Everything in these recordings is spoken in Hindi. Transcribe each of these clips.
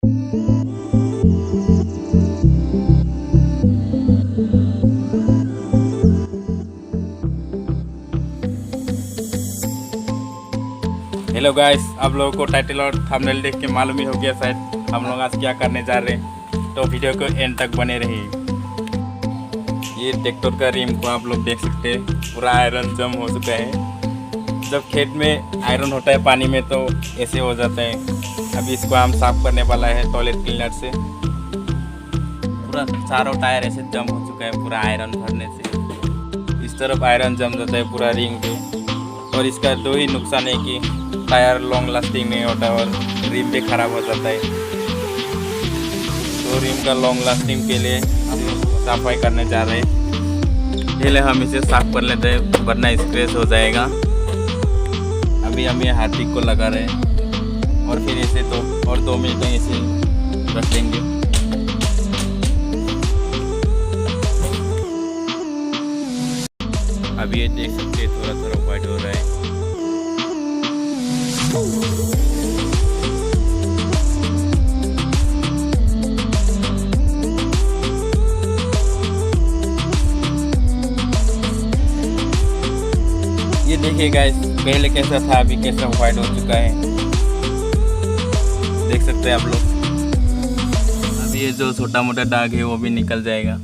हेलो गाइस, आप लोगों को टाइटल और थंबनेल देख के मालूम ही हो गया शायद हम लोग आज क्या करने जा रहे हैं, तो वीडियो को एंड तक बने रहिए। ये ट्रैक्टर का रिम को आप लोग देख सकते हैं, पूरा आयरन जम हो चुका है। जब खेत में आयरन होता है पानी में तो ऐसे हो जाता है। अभी इसको हम साफ करने वाला है टॉयलेट क्लीनर से। पूरा चारों टायर ऐसे जम हो चुका है पूरा आयरन भरने से। इस तरफ आयरन जम जाता है पूरा रिंग पे, और इसका दो ही नुकसान है कि टायर लॉन्ग लास्टिंग नहीं होता और रिम भी ख़राब हो जाता है। तो रिम का लॉन्ग लास्टिंग के लिए हम सफाई करने जा रहे हैं। पहले हम इसे साफ कर लेते हैं वरना स्क्रैच हो जाएगा। अभी हम ये हार्पिक को लगा रहे हैं और फिर इसे तो और 2 मिनट में इसे रख देंगे। अभी ये देख सकते हैं थोड़ा थोड़ा वाइट हो रहा है। ये देखिए गाइस, पहले कैसा था अभी कैसा वाइट हो चुका है, देख सकते हैं आप लोग। अभी ये जो छोटा मोटा दाग है वो भी निकल जाएगा।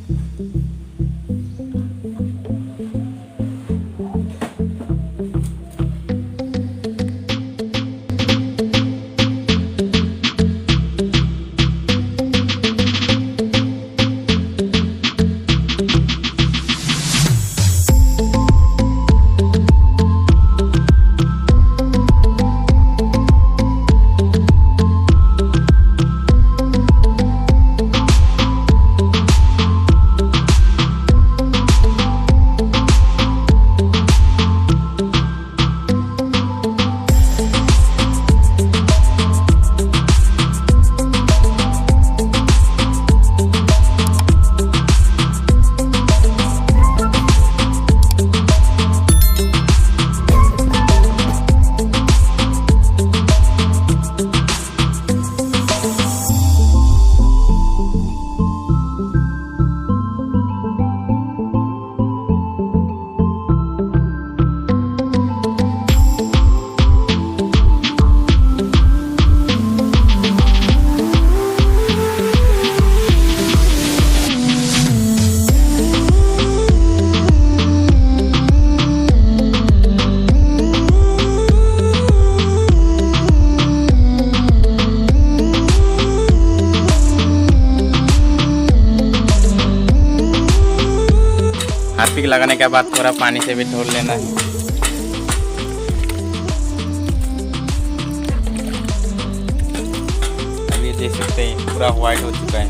हार्पिक लगाने के बाद थोड़ा पानी से भी धो लेना है। अभी देख सकते हैं पूरा वाइट हो चुका है।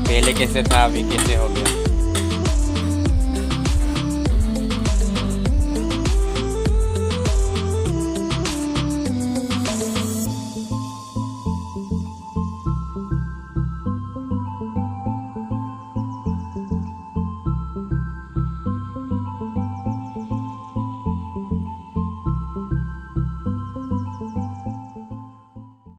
पहले कैसे था अभी कैसे हो गया।